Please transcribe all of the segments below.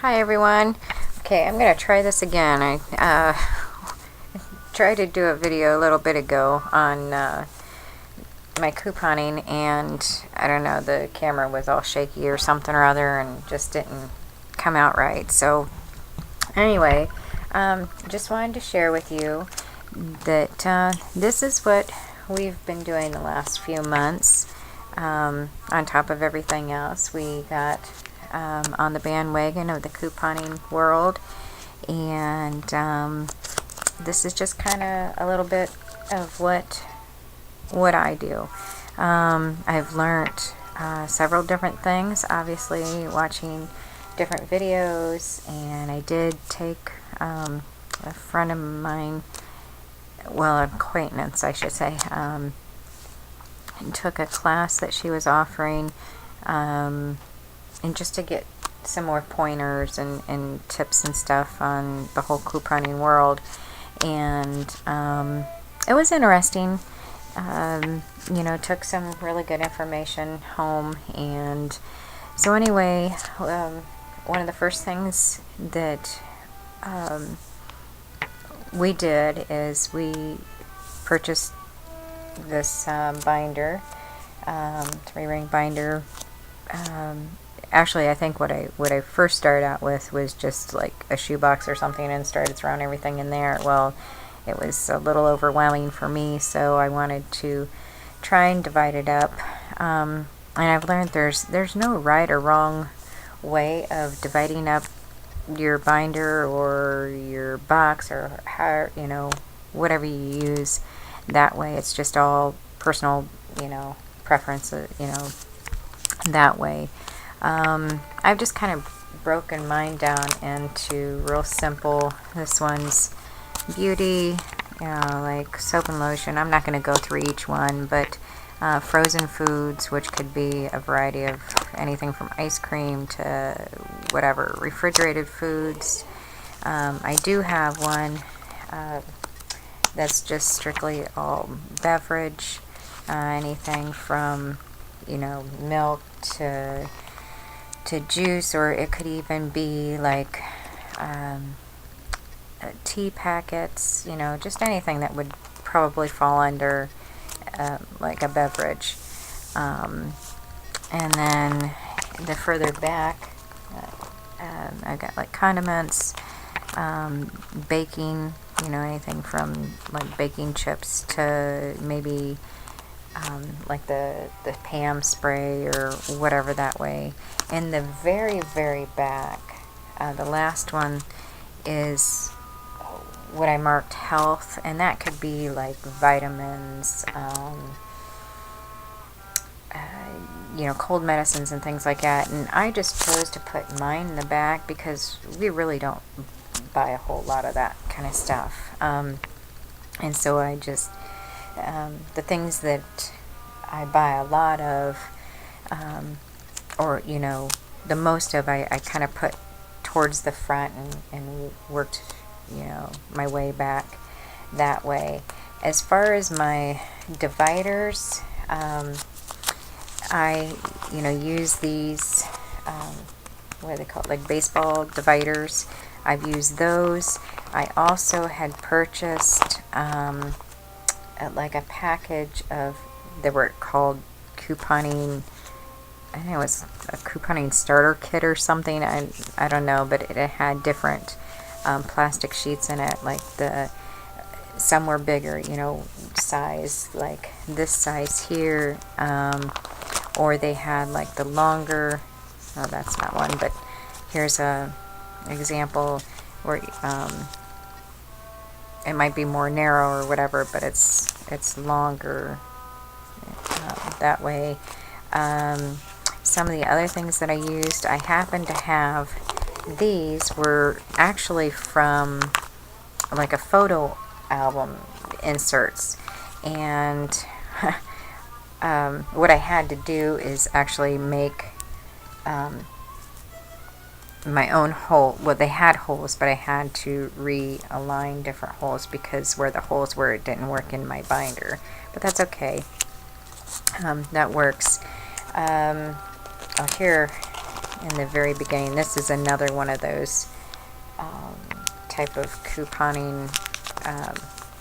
Hi everyone. Okay, I'm gonna try this again. I tried to do a video a little bit ago on my couponing, and I don't know, the camera was all shaky or something or other and just didn't come out right. So anyway, just wanted to share with you that this is what we've been doing the last few months. On top of everything else, we got on the bandwagon of the couponing world, and this is just kind of a little bit of what I do. I've learned several different things, obviously watching different videos, and I did take a friend of mine, well, an acquaintance I should say, and took a class that she was offering, and just to get some more pointers and tips and stuff on the whole couponing world. And it was interesting. Took some really good information home. And so anyway, one of the first things that we did is we purchased this binder, 3-ring binder. Actually, I think what I first started out with was just like a shoebox or something, and started throwing everything in there. Well, it was a little overwhelming for me, so I wanted to try and divide it up. And I've learned there's no right or wrong way of dividing up your binder or your box, or how, whatever you use that way. It's just all personal, preference, that way. I've just kind of broken mine down into real simple. This one's beauty, like soap and lotion. I'm not going to go through each one, but frozen foods, which could be a variety of anything from ice cream to whatever, refrigerated foods. I do have one that's just strictly all beverage, anything from milk to juice, or it could even be like tea packets, just anything that would probably fall under like a beverage. And then the further back, I got like condiments, baking, anything from like baking chips to maybe like the Pam spray or whatever that way. In the very, very back, the last one is what I marked health, and that could be like vitamins, cold medicines and things like that. And I just chose to put mine in the back because we really don't buy a whole lot of that kind of stuff. And so I just, the things that I buy a lot of, or the most of, I kind of put towards the front and worked my way back that way. As far as my dividers, I use these, what are they called, like baseball dividers. I've used those. I also had purchased like a package of, they were called couponing, I think it was a couponing starter kit or something. I don't know, but it had different plastic sheets in it, like some were bigger, size, like this size here, or they had like the longer, oh, that's not one, but here's a example where it might be more narrow or whatever, but it's longer that way. Some of the other things that I used, I happen to have, these were actually from like a photo album inserts, and what I had to do is actually make my own hole. Well, they had holes, but I had to realign different holes because where the holes were, it didn't work in my binder, but that's okay. That works. Oh, here in the very beginning. This is another one of those type of couponing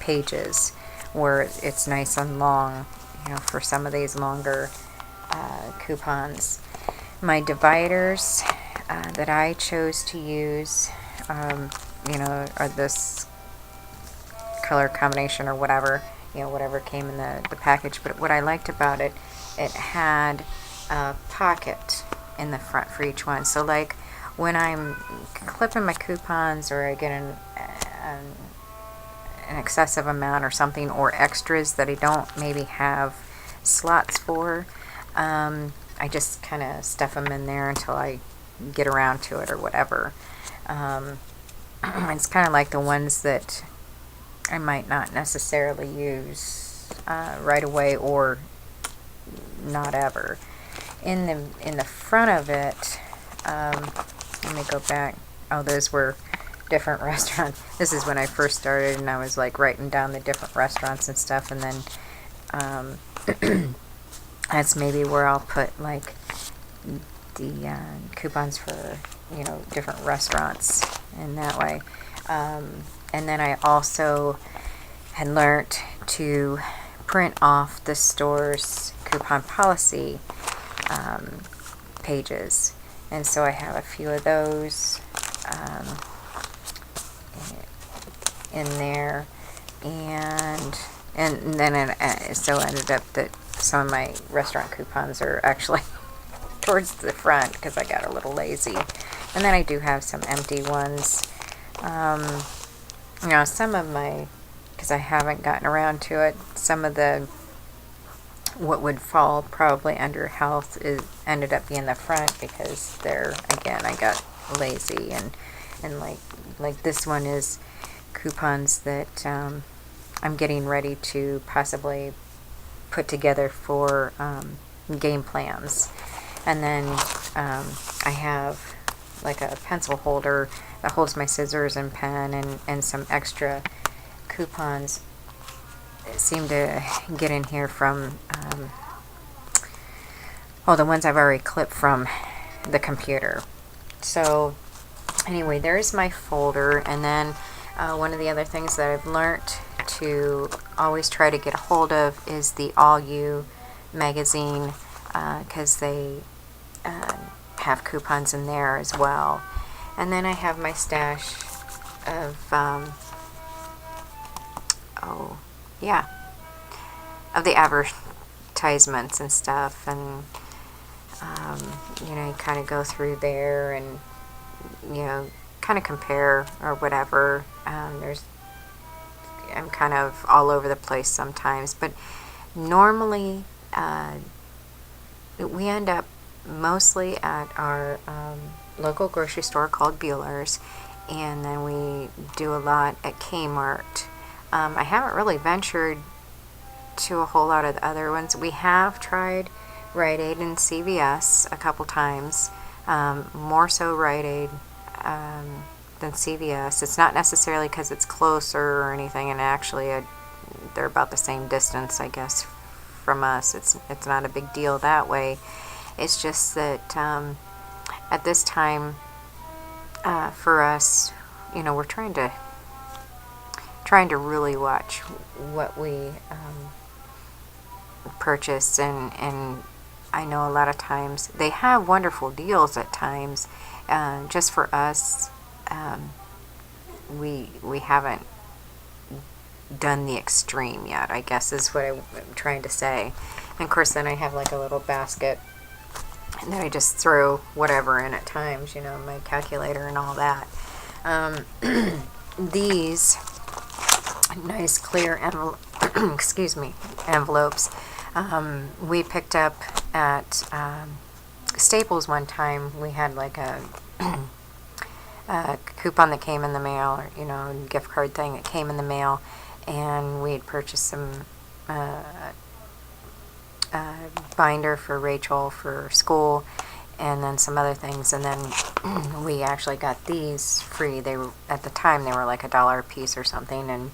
pages where it's nice and long, you know, for some of these longer coupons. My dividers that I chose to use, you know, are this color combination or whatever, you know, whatever came in the package. But what I liked about it, it had a pocket in the front for each one. So like when I'm clipping my coupons, or I get an excessive amount or something, or extras that I don't maybe have slots for, I just kind of stuff them in there until I get around to it or whatever. It's kind of like the ones that I might not necessarily use right away, or not ever. In the front of it, let me go back. Oh, those were different restaurants. This is when I first started, and I was like writing down the different restaurants and stuff, and then that's maybe where I'll put like the coupons for, you know, different restaurants in that way. And then I also had learned to print off the store's coupon policy pages, and so I have a few of those in there, and then so it ended up that some of my restaurant coupons are actually towards the front because I got a little lazy. And then I do have some empty ones. You know, some of my, because I haven't gotten around to it, some of the what would fall probably under health ended up being the front, because there again I got lazy, and like this one is coupons that I'm getting ready to possibly put together for game plans. And then I have like a pencil holder that holds my scissors and pen, and some extra coupons that seem to get in here from the ones I've already clipped from the computer. So anyway, there's my folder. And then one of the other things that I've learned to always try to get a hold of is the All You magazine, because they have coupons in there as well. And then I have my stash of of the advertisements and stuff, and you know, you kind of go through there and, you know, kind of compare or whatever. I'm kind of all over the place sometimes, but normally we end up mostly at our local grocery store called Bueller's, and then we do a lot at Kmart. I haven't really ventured to a whole lot of the other ones. We have tried Rite Aid and CVS a couple times, more so Rite Aid than CVS. It's not necessarily because it's closer or anything, and actually they're about the same distance, I guess, from us. It's not a big deal that way. It's just that at this time, for us, you know, we're trying to really watch what we purchase, and I know a lot of times they have wonderful deals at times. Just for us, we haven't done the extreme yet, I guess is what I'm trying to say. And of course, then I have like a little basket, and then I just throw whatever in at times, you know, my calculator and all that. These nice clear envelopes we picked up at Staples one time. We had like a coupon that came in the mail, or, you know, gift card thing that came in the mail, and we had purchased some binder for Rachel for school, and then some other things, and then we actually got these free. They were, at the time, they were like $1 a piece or something, and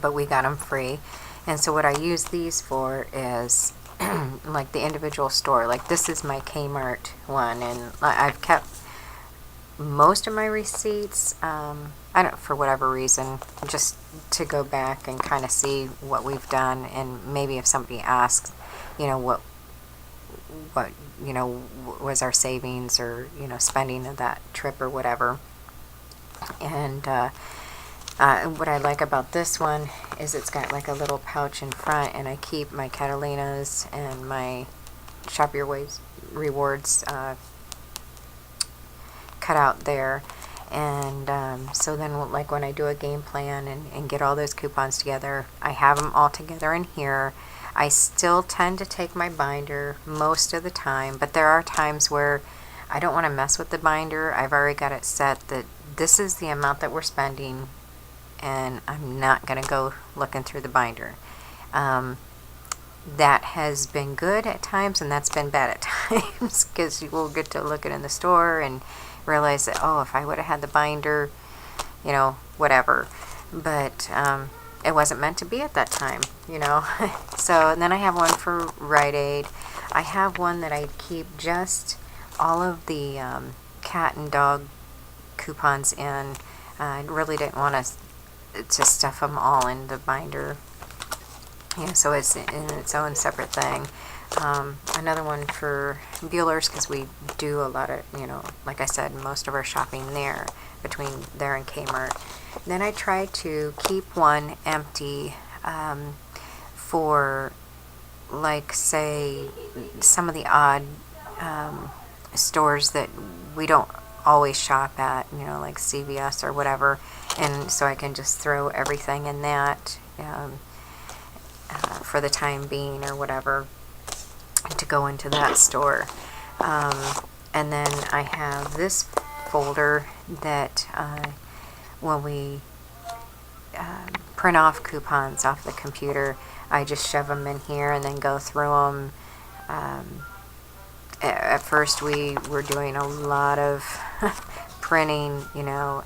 but we got them free. And so what I use these for is like the individual store. Like this is my Kmart one, and I've kept most of my receipts. I don't, for whatever reason, just to go back and kind of see what we've done, and maybe if somebody asks, you know, what you know was our savings, or you know, spending of that trip or whatever. And what I like about this one is it's got like a little pouch in front, and I keep my Catalinas and my Shop Your Ways rewards cut out there. And so then, like when I do a game plan and get all those coupons together, I have them all together in here. I still tend to take my binder most of the time, but there are times where I don't want to mess with the binder. I've already got it set that this is the amount that we're spending, and I'm not going to go looking through the binder. That has been good at times, and that's been bad at times, because you will get to look it in the store and realize that, oh, if I would have had the binder, you know, whatever. But it wasn't meant to be at that time, you know. So, and then I have one for Rite Aid. I have one that I keep just all of the cat and dog coupons in. I really didn't want to stuff them all in the binder, you know, so it's in its own separate thing. Another one for Bueller's, because we do a lot of, you know, like I said, most of our shopping there, between there and Kmart. Then I try to keep one empty for, like, say, some of the odd stores that we don't always shop at, you know, like CVS or whatever, and so I can just throw everything in that for the time being or whatever, to go into that store. And then I have this folder that when we print off coupons off the computer, I just shove them in here and then go through them. At first we were doing a lot of printing, you know.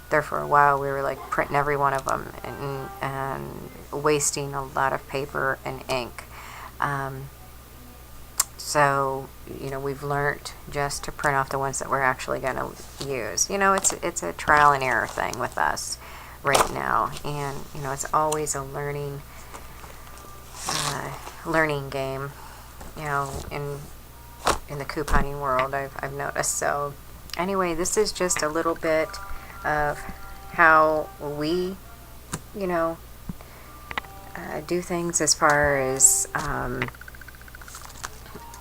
There for a while we were like printing every one of them, and wasting a lot of paper and ink. So, you know, we've learned just to print off the ones that we're actually going to use. You know, it's a trial and error thing with us right now, and you know, it's always a learning game, you know, in the couponing world, I've noticed. So anyway, this is just a little bit of how we, you know, do things as far as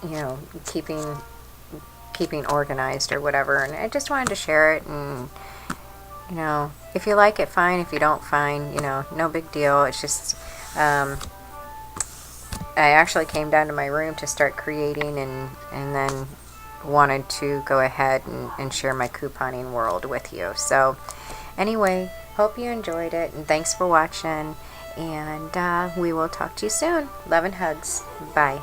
you know, keeping organized or whatever. And I just wanted to share it, and you know, if you like it, fine. If you don't, fine. You know, no big deal. It's just I actually came down to my room to start creating, and then wanted to go ahead and share my couponing world with you. So anyway, hope you enjoyed it, and thanks for watching, and we will talk to you soon. Love and hugs. Bye.